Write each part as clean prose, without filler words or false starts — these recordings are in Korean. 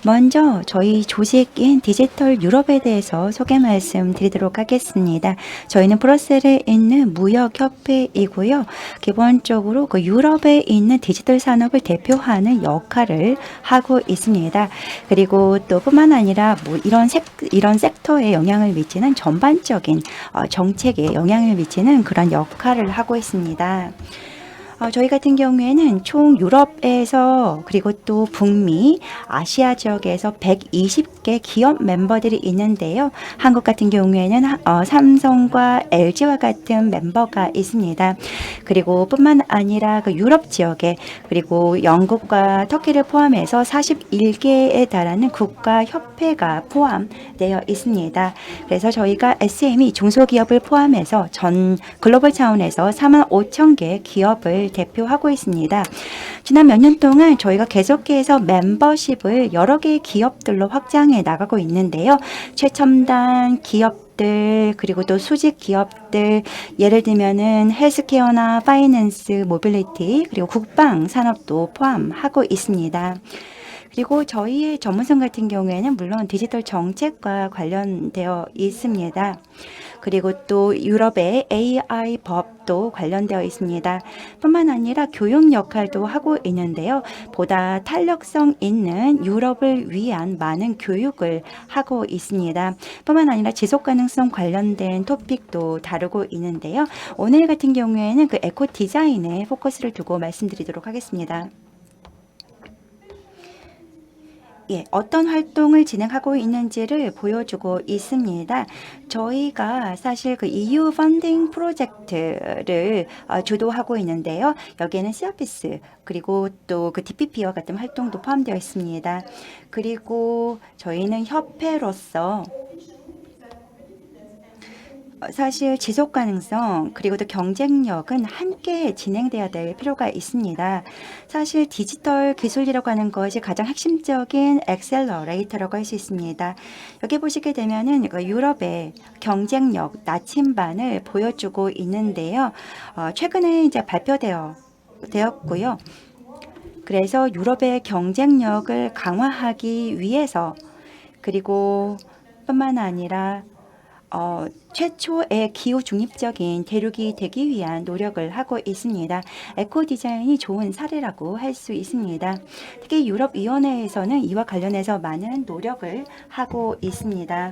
먼저 저희 조직인 디지털 유럽에 대해서 소개 말씀드리도록 하겠습니다. 저희는 브뤼셀에 있는 무역협회이고요. 기본적으로 그 유럽에 있는 디지털 산업을 대표하는 역할을 하고 있습니다. 그리고 또 뿐만 아니라 뭐 이런 섹터에 영향을 미치는 전반적인 정책에 영향을 미치는 그런 역할을 하고 있습니다. 저희 같은 경우에는 총 유럽에서 그리고 또 북미, 아시아 지역에서 120개 기업 멤버들이 있는데요. 한국 같은 경우에는 삼성과 LG와 같은 멤버가 있습니다. 그리고 뿐만 아니라 그 유럽 지역에 그리고 영국과 터키를 포함해서 41개에 달하는 국가 협회가 포함되어 있습니다. 그래서 저희가 SME 중소기업을 포함해서 전 글로벌 차원에서 45,000개 기업을 대표하고 있습니다. 지난 몇 년 동안 저희가 계속해서 멤버십을 여러 개의 기업들로 확장해 나가고 있는데요. 최첨단 기업들 그리고 또 수직 기업들 예를 들면은 헬스케어나 파이낸스, 모빌리티 그리고 국방 산업도 포함하고 있습니다. 그리고 저희의 전문성 같은 경우에는 물론 디지털 정책과 관련되어 있습니다. 그리고 또 유럽의 AI 법도 관련되어 있습니다. 뿐만 아니라 교육 역할도 하고 있는데요. 보다 탄력성 있는 유럽을 위한 많은 교육을 하고 있습니다. 뿐만 아니라 지속가능성 관련된 토픽도 다루고 있는데요. 오늘 같은 경우에는 그 에코 디자인에 포커스를 두고 말씀드리도록 하겠습니다. 어떤 활동을 진행하고 있는지를 보여주고 있습니다. 저희가 사실 그 EU 펀딩 프로젝트를 주도하고 있는데요. 여기에는 CRPS 그리고 또 그 DPP와 같은 활동도 포함되어 있습니다. 그리고 저희는 협회로서 사실 지속 가능성 그리고 또 경쟁력은 함께 진행돼야 될 필요가 있습니다. 사실 디지털 기술이라고 하는 것이 가장 핵심적인 엑셀러레이터라고 할 수 있습니다. 여기 보시게 되면은 유럽의 경쟁력 나침반을 보여주고 있는데요. 최근에 이제 발표되었고요. 그래서 유럽의 경쟁력을 강화하기 위해서 그리고 뿐만 아니라 최초의 기후 중립적인 대륙이 되기 위한 노력을 하고 있습니다. 에코 디자인이 좋은 사례라고 할 수 있습니다. 특히 유럽위원회에서는 이와 관련해서 많은 노력을 하고 있습니다.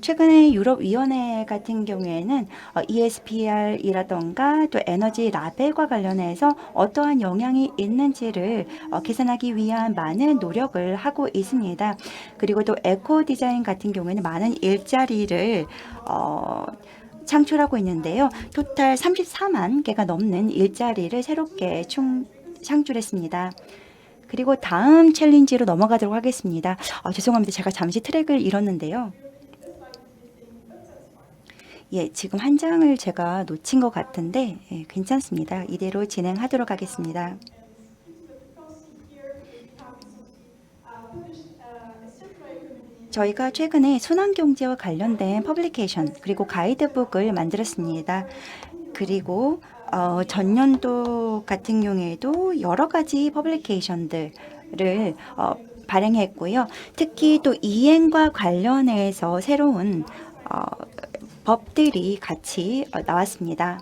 최근에 유럽위원회 같은 경우에는 ESPR이라던가 또 에너지 라벨과 관련해서 어떠한 영향이 있는지를 계산하기 위한 많은 노력을 하고 있습니다. 그리고 또 에코 디자인 같은 경우에는 많은 일자리를 창출하고 있는데요. 토탈 34만 개가 넘는 일자리를 새롭게 창출했습니다. 그리고 다음 챌린지로 넘어가도록 하겠습니다. 죄송합니다. 제가 잠시 트랙을 잃었는데요. 지금 한 장을 제가 놓친 것 같은데 괜찮습니다. 이대로 진행하도록 하겠습니다. 저희가 최근에 순환경제와 관련된 퍼블리케이션 그리고 가이드북을 만들었습니다. 그리고 전년도 같은 경우에도 여러 가지 퍼블리케이션들을 발행했고요. 특히 또 이행과 관련해서 새로운 법들이 같이 나왔습니다.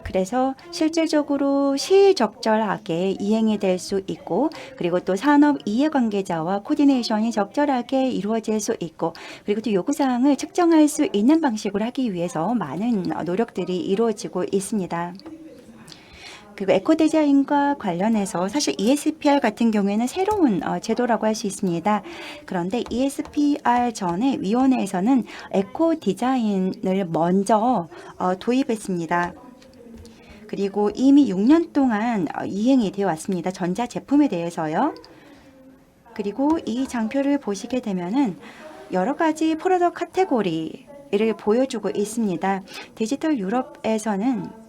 그래서 실질적으로 시적절하게 이행이 될 수 있고 그리고 또 산업 이해관계자와 코디네이션이 적절하게 이루어질 수 있고 그리고 또 요구사항을 측정할 수 있는 방식으로 하기 위해서 많은 노력들이 이루어지고 있습니다. 그리고 에코 디자인과 관련해서 사실 ESPR 같은 경우에는 새로운 제도라고 할 수 있습니다. 그런데 ESPR 전에 위원회에서는 에코 디자인을 먼저 도입했습니다. 그리고 이미 6년 동안 이행이 되어 왔습니다. 전자제품에 대해서요. 그리고 이 장표를 보시게 되면은 여러 가지 프로덕트 카테고리를 보여주고 있습니다. 디지털 유럽에서는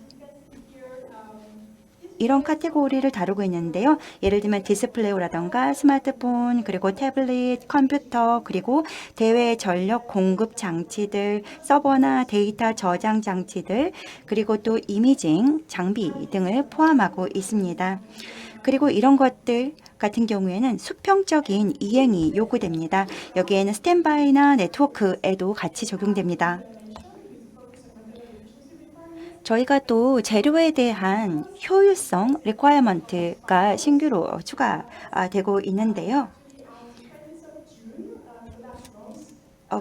이런 카테고리를 다루고 있는데요. 예를 들면 디스플레이라던가 스마트폰, 그리고 태블릿, 컴퓨터, 그리고 대외 전력 공급 장치들, 서버나 데이터 저장 장치들, 그리고 또 이미징 장비 등을 포함하고 있습니다. 그리고 이런 것들 같은 경우에는 수평적인 이행이 요구됩니다. 여기에는 스탠바이나 네트워크에도 같이 적용됩니다. 저희가 또 재료에 대한 효율성 리퀘어먼트가 신규로 추가되고 있는데요.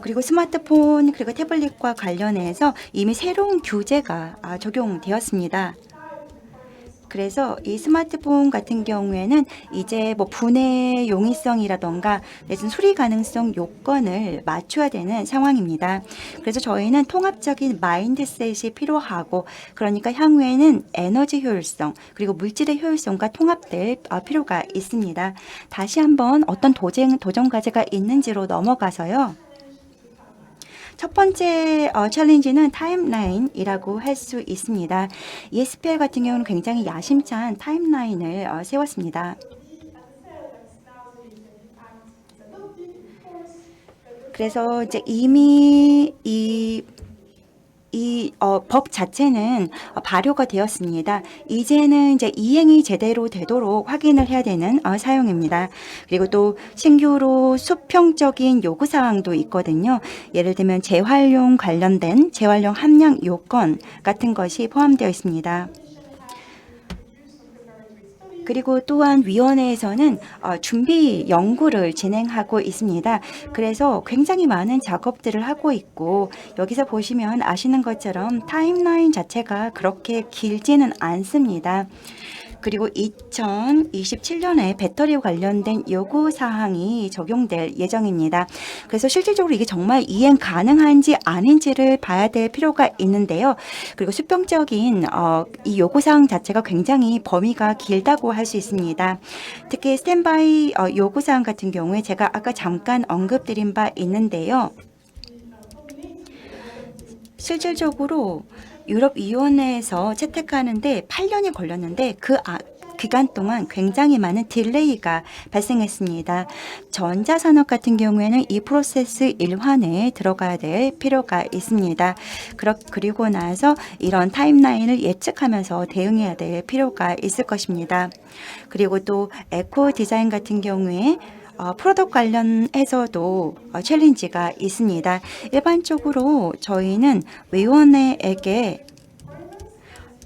그리고 스마트폰 그리고 태블릿과 관련해서 이미 새로운 규제가 적용되었습니다. 그래서 이 스마트폰 같은 경우에는 이제 뭐 분해 용이성이라던가 내지는 수리 가능성 요건을 맞춰야 되는 상황입니다. 그래서 저희는 통합적인 마인드셋이 필요하고, 그러니까 향후에는 에너지 효율성 그리고 물질의 효율성과 통합될 필요가 있습니다. 다시 한번 어떤 도전 과제가 있는지로 넘어가서요. 첫 번째 챌린지는 타임라인이라고 할 수 있습니다. ESPL 같은 경우는 굉장히 야심찬 타임라인을 세웠습니다. 그래서 이제 이미 이 법 자체는 발효가 되었습니다. 이제는 이제 이행이 제대로 되도록 확인을 해야 되는 사용입니다. 그리고 또 신규로 수평적인 요구사항도 있거든요. 예를 들면 재활용 관련된 재활용 함량 요건 같은 것이 포함되어 있습니다. 그리고 또한 위원회에서는 준비 연구를 진행하고 있습니다. 그래서 굉장히 많은 작업들을 하고 있고, 여기서 보시면 아시는 것처럼 타임라인 자체가 그렇게 길지는 않습니다. 그리고 2027년에 배터리 관련된 요구사항이 적용될 예정입니다. 그래서 실질적으로 이게 정말 이행 가능한지 아닌지를 봐야 될 필요가 있는데요. 그리고 수평적인 이 요구사항 자체가 굉장히 범위가 길다고 할 수 있습니다. 특히 스탠바이 요구사항 같은 경우에 제가 아까 잠깐 언급드린 바 있는데요. 실질적으로 유럽위원회에서 채택하는데 8년이 걸렸는데 그 기간 동안 굉장히 많은 딜레이가 발생했습니다. 전자산업 같은 경우에는 이 프로세스 일환에 들어가야 될 필요가 있습니다. 그리고 나서 이런 타임라인을 예측하면서 대응해야 될 필요가 있을 것입니다. 그리고 또 에코 디자인 같은 경우에 프로덕트 관련해서도 챌린지가 있습니다. 일반적으로 저희는 위원회에게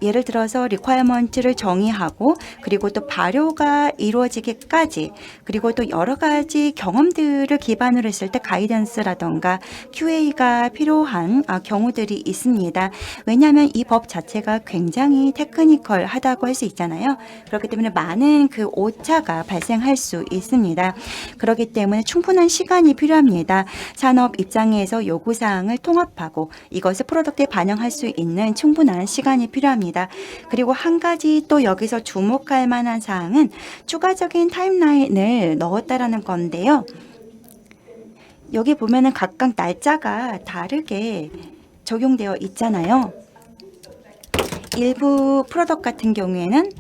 예를 들어서 리퀘어먼트를 정의하고, 그리고 또 발효가 이루어지기까지, 그리고 또 여러 가지 경험들을 기반으로 했을 때 가이던스라던가 QA가 필요한 경우들이 있습니다. 왜냐하면 이 법 자체가 굉장히 테크니컬하다고 할 수 있잖아요. 그렇기 때문에 많은 그 오차가 발생할 수 있습니다. 그렇기 때문에 충분한 시간이 필요합니다. 산업 입장에서 요구사항을 통합하고 이것을 프로덕트에 반영할 수 있는 충분한 시간이 필요합니다. 그리고 한 가지 또 여기서 주목할 만한 사항은 추가적인 타임라인을 넣었다라는 건데요. 여기 보면은 각각 날짜가 다르게 적용되어 있잖아요. 일부 프로덕트 같은 경우에는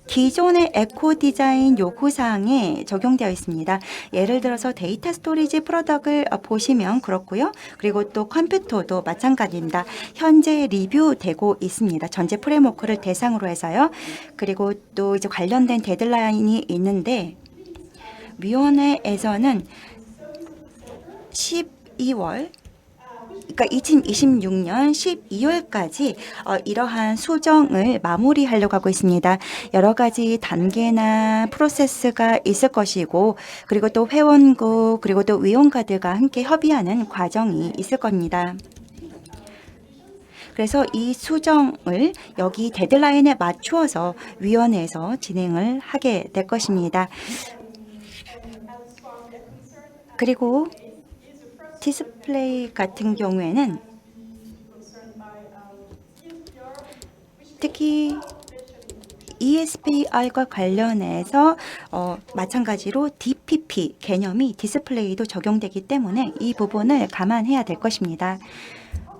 기존의 에코 디자인 요구사항에 적용되어 있습니다. 예를 들어서 데이터 스토리지 프로덕트를 보시면 그렇고요. 그리고 또 컴퓨터도 마찬가지입니다. 현재 리뷰되고 있습니다. 전제 프레임워크를 대상으로 해서요. 그리고 또 이제 관련된 데드라인이 있는데, 위원회에서는 12월 그러니까 2026년 12월까지 이러한 수정을 마무리하려고 하고 있습니다. 여러 가지 단계나 프로세스가 있을 것이고, 그리고 또 회원국 그리고 또 위원가들과 함께 협의하는 과정이 있을 겁니다. 그래서 이 수정을 여기 데드라인에 맞추어서 위원회에서 진행을 하게 될 것입니다. 그리고 디스플레이 같은 경우에는 특히 ESPR과 관련해서 마찬가지로 DPP 개념이 디스플레이도 적용되기 때문에 이 부분을 감안해야 될 것입니다.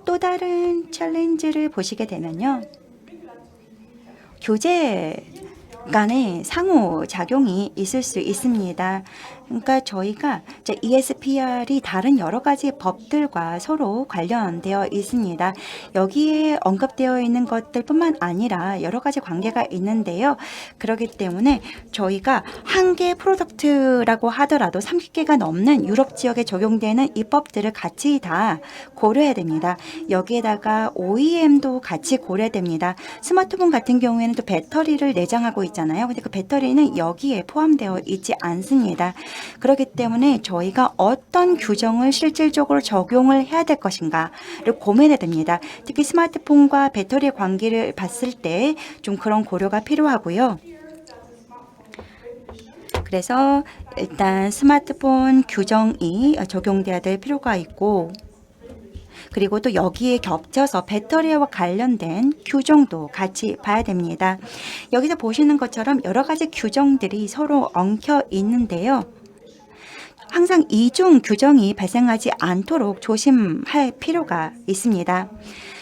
또 다른 챌린지를 보시게 되면요. 교재 간의 상호작용이 있을 수 있습니다. 그러니까 저희가 이제 ESPR이 다른 여러 가지 법들과 서로 관련되어 있습니다. 여기에 언급되어 있는 것들뿐만 아니라 여러 가지 관계가 있는데요. 그렇기 때문에 저희가 한 개 프로덕트라고 하더라도 30개가 넘는 유럽 지역에 적용되는 이 법들을 같이 다 고려해야 됩니다. 여기에다가 OEM도 같이 고려됩니다. 스마트폰 같은 경우에는 또 배터리를 내장하고 있잖아요. 근데 그 배터리는 여기에 포함되어 있지 않습니다. 그렇기 때문에 저희가 어떤 규정을 실질적으로 적용을 해야 될 것인가를 고민해야 됩니다. 특히 스마트폰과 배터리의 관계를 봤을 때 좀 그런 고려가 필요하고요. 그래서 일단 스마트폰 규정이 적용돼야 될 필요가 있고, 그리고 또 여기에 겹쳐서 배터리와 관련된 규정도 같이 봐야 됩니다. 여기서 보시는 것처럼 여러 가지 규정들이 서로 엉켜 있는데요. 항상 이중 규정이 발생하지 않도록 조심할 필요가 있습니다.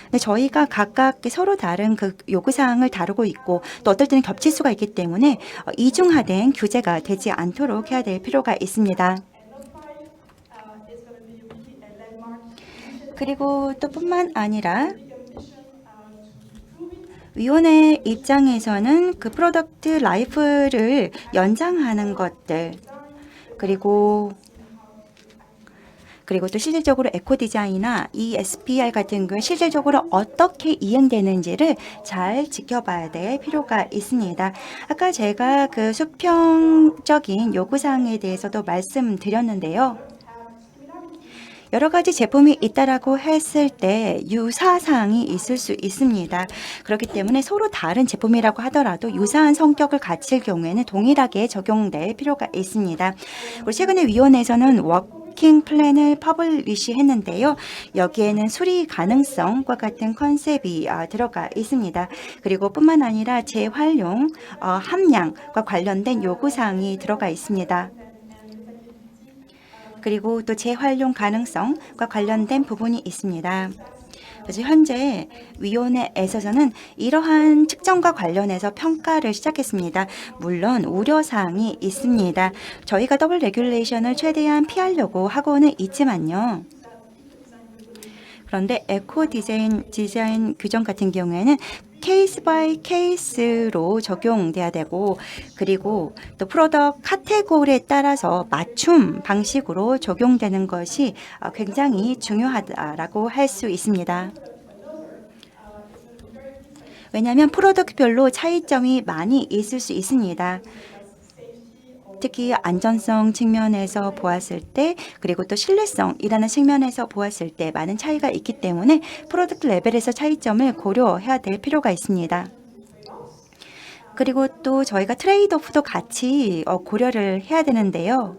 근데 저희가 각각 서로 다른 그 요구사항을 다루고 있고 또 어떨 때는 겹칠 수가 있기 때문에 이중화된 규제가 되지 않도록 해야 될 필요가 있습니다. 그리고 또 뿐만 아니라 위원회 입장에서는 그 프로덕트 라이프를 연장하는 것들, 그리고 또 실질적으로 에코디자인이나 ESPR 같은 경우 실질적으로 어떻게 이행되는지를 잘 지켜봐야 될 필요가 있습니다. 아까 제가 그 수평적인 요구사항에 대해서도 말씀드렸는데요. 여러 가지 제품이 있다라고 했을 때 유사사항이 있을 수 있습니다. 그렇기 때문에 서로 다른 제품이라고 하더라도 유사한 성격을 갖출 경우에는 동일하게 적용될 필요가 있습니다. 그리고 최근에 위원회에서는 워킹 플랜을 퍼블리시 했는데요. 여기에는 수리 가능성과 같은 컨셉이 들어가 있습니다. 그리고 뿐만 아니라 재활용 함량과 관련된 요구사항이 들어가 있습니다. 그리고 또 재활용 가능성과 관련된 부분이 있습니다. 그래서 현재 위원회에서는 이러한 측정과 관련해서 평가를 시작했습니다. 물론 우려사항이 있습니다. 저희가 더블 레귤레이션을 최대한 피하려고 하고는 있지만요. 그런데 에코 디자인 규정 같은 경우에는 케이스 바이 케이스로 적용돼야 되고, 그리고 또 프로덕트 카테고리에 따라서 맞춤 방식으로 적용되는 것이 굉장히 중요하다라고 할 수 있습니다. 왜냐하면 프로덕트별로 차이점이 많이 있을 수 있습니다. 특히 안전성 측면에서 보았을 때, 그리고 또 신뢰성이라는 측면에서 보았을 때 많은 차이가 있기 때문에 프로덕트 레벨에서 차이점을 고려해야 될 필요가 있습니다. 그리고 또 저희가 트레이드오프도 같이 고려를 해야 되는데요.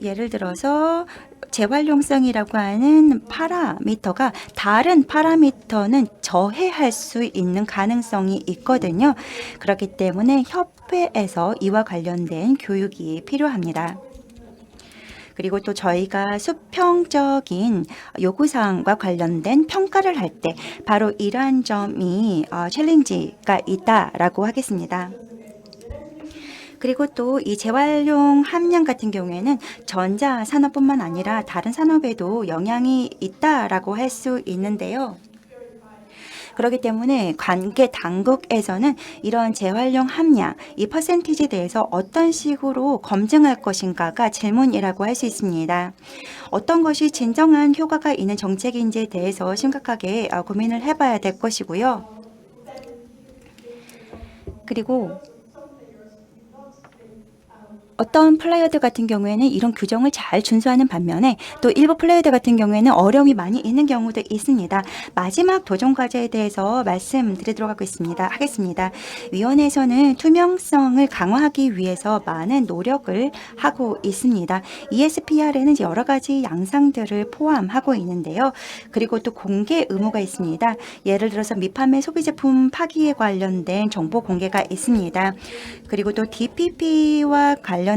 예를 들어서 재활용성이라고 하는 파라미터가 다른 파라미터는 저해할 수 있는 가능성이 있거든요. 그렇기 때문에 협회에서 이와 관련된 교육이 필요합니다. 그리고 또 저희가 수평적인 요구사항과 관련된 평가를 할 때 바로 이러한 점이 챌린지가 있다라고 하겠습니다. 그리고 또 이 재활용 함량 같은 경우에는 전자 산업뿐만 아니라 다른 산업에도 영향이 있다라고 할 수 있는데요. 그렇기 때문에 관계 당국에서는 이런 재활용 함량, 이 퍼센티지에 대해서 어떤 식으로 검증할 것인가가 질문이라고 할 수 있습니다. 어떤 것이 진정한 효과가 있는 정책인지에 대해서 심각하게 고민을 해봐야 될 것이고요. 그리고 어떤 플레이어들 같은 경우에는 이런 규정을 잘 준수하는 반면에 또 일부 플레이어들 같은 경우에는 어려움이 많이 있는 경우도 있습니다. 마지막 도전 과제에 대해서 말씀드리도록 하겠습니다. 위원회에서는 투명성을 강화하기 위해서 많은 노력을 하고 있습니다. ESPR에는 여러 가지 양상들을 포함하고 있는데요. 그리고 또 공개 의무가 있습니다. 예를 들어서 미판매 소비제품 파기에 관련된 정보 공개가 있습니다. 그리고 또 DPP와 관련해서는요.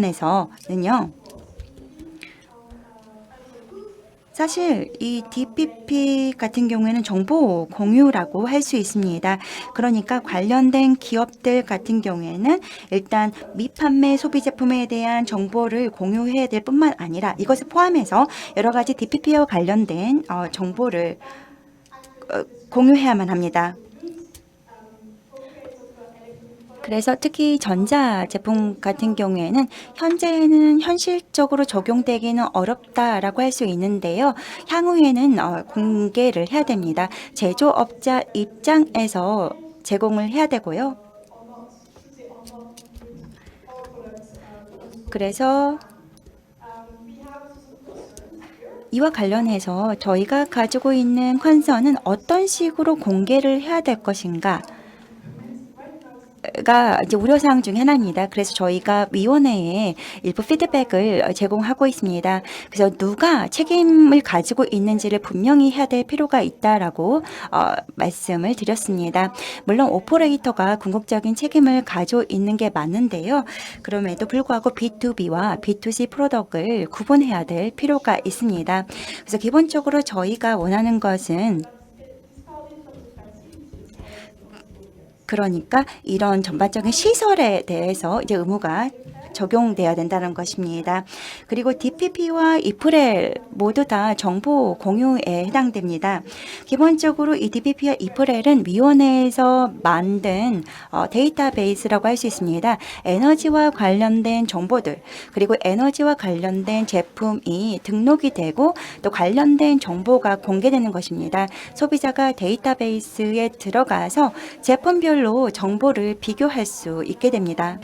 사실 이 DPP 같은 경우에는 정보 공유라고 할 수 있습니다. 그러니까 관련된 기업들 같은 경우에는 일단 미판매 소비 제품에 대한 정보를 공유해야 될 뿐만 아니라 이것을 포함해서 여러 가지 DPP와 관련된 정보를 공유해야만 합니다. 그래서 특히 전자 제품 같은 경우에는 현재는 현실적으로 적용되기는 어렵다라고 할 수 있는데요. 향후에는 공개를 해야 됩니다. 제조업자 입장에서 제공을 해야 되고요. 그래서 이와 관련해서 저희가 가지고 있는 컨선은 어떤 식으로 공개를 해야 될 것인가 가 이제 우려사항 중에 하나입니다. 그래서 저희가 위원회에 일부 피드백을 제공하고 있습니다. 그래서 누가 책임을 가지고 있는지를 분명히 해야 될 필요가 있다라고 말씀을 드렸습니다. 물론 오퍼레이터가 궁극적인 책임을 가지고 있는 게 맞는데요. 그럼에도 불구하고 B2B와 B2C 프로덕트를 구분해야 될 필요가 있습니다. 그래서 기본적으로 저희가 원하는 것은 그러니까 이런 전반적인 시설에 대해서 이제 의무가 적용돼야 된다는 것입니다. 그리고 DPP와 이프렐 모두 다 정보 공유에 해당됩니다. 기본적으로 이 DPP와 이프렐은 위원회에서 만든 데이터베이스라고 할 수 있습니다. 에너지와 관련된 정보들 그리고 에너지와 관련된 제품이 등록이 되고 또 관련된 정보가 공개되는 것입니다. 소비자가 데이터베이스에 들어가서 제품별로 정보를 비교할 수 있게 됩니다.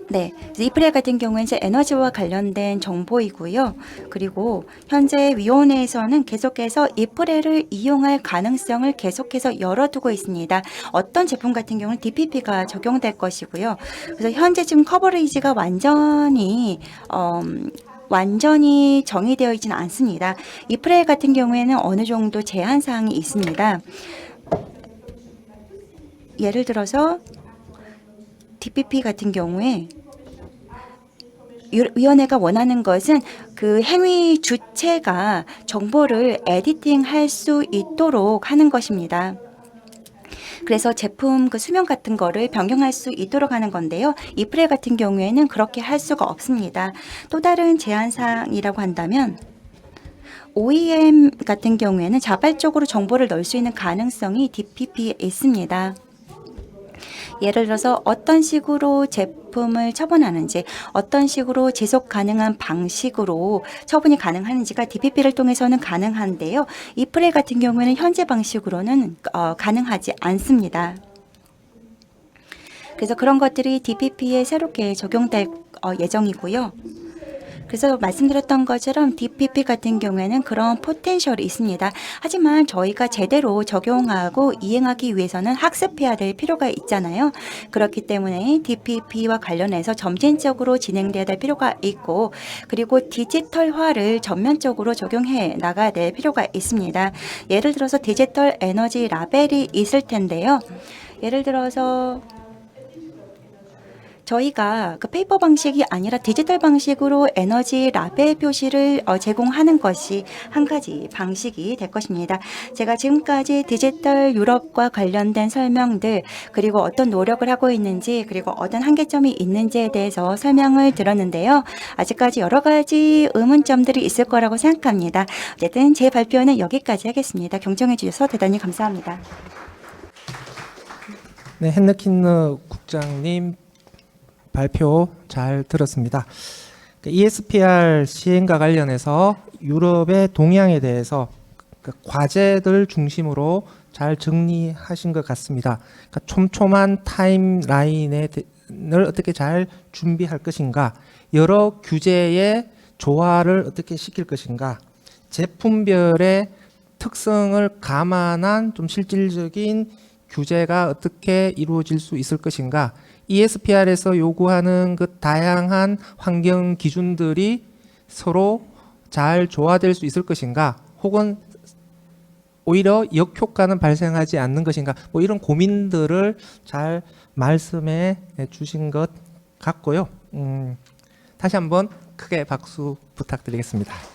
네, 이프렐 같은 경우는 이제 에너지와 관련된 정보이고요. 그리고 현재 위원회에서는 계속해서 이프렐을 이용할 가능성을 계속해서 열어두고 있습니다. 어떤 제품 같은 경우는 DPP가 적용될 것이고요. 그래서 현재 지금 커버리지가 완전히 정의되어 있지는 않습니다. 이프렐 같은 경우에는 어느 정도 제한 사항이 있습니다. 예를 들어서 DPP 같은 경우에 위원회가 원하는 것은 그 행위 주체가 정보를 에디팅할 수 있도록 하는 것입니다. 그래서 제품 그 수명 같은 거를 변경할 수 있도록 하는 건데요. 이프렐 같은 경우에는 그렇게 할 수가 없습니다. 또 다른 제한사항이라고 한다면 OEM 같은 경우에는 자발적으로 정보를 넣을 수 있는 가능성이 DPP에 있습니다. 예를 들어서 어떤 식으로 제품을 처분하는지 어떤 식으로 지속 가능한 방식으로 처분이 가능한지가 DPP를 통해서는 가능한데요. 이프렐 같은 경우에는 현재 방식으로는 가능하지 않습니다. 그래서 그런 것들이 DPP에 새롭게 적용될 예정이고요. 그래서 말씀드렸던 것처럼 DPP 같은 경우에는 그런 포텐셜이 있습니다. 하지만 저희가 제대로 적용하고 이행하기 위해서는 학습해야 될 필요가 있잖아요. 그렇기 때문에 DPP와 관련해서 점진적으로 진행돼야 될 필요가 있고 그리고 디지털화를 전면적으로 적용해 나가야 될 필요가 있습니다. 예를 들어서 디지털 에너지 라벨이 있을 텐데요. 예를 들어서 저희가 그 페이퍼 방식이 아니라 디지털 방식으로 에너지 라벨 표시를 제공하는 것이 한 가지 방식이 될 것입니다. 제가 지금까지 디지털 유럽과 관련된 설명들 그리고 어떤 노력을 하고 있는지 그리고 어떤 한계점이 있는지에 대해서 설명을 들었는데요. 아직까지 여러 가지 의문점들이 있을 거라고 생각합니다. 어쨌든 제 발표는 여기까지 하겠습니다. 경청해 주셔서 대단히 감사합니다. 네, 헨느킨느 국장님 발표 잘 들었습니다. ESPR 시행과 관련해서 유럽의 동향에 대해서 과제들 중심으로 잘 정리하신 것 같습니다. 그러니까 촘촘한 타임라인을 어떻게 잘 준비할 것인가, 여러 규제의 조화를 어떻게 시킬 것인가, 제품별의 특성을 감안한 좀 실질적인 규제가 어떻게 이루어질 수 있을 것인가, ESPR에서 요구하는 그 다양한 환경 기준들이 서로 잘 조화될 수 있을 것인가, 혹은 오히려 역효과는 발생하지 않는 것인가, 뭐 이런 고민들을 잘 말씀해 주신 것 같고요. 다시 한번 크게 박수 부탁드립니다. 부탁드리겠습니다.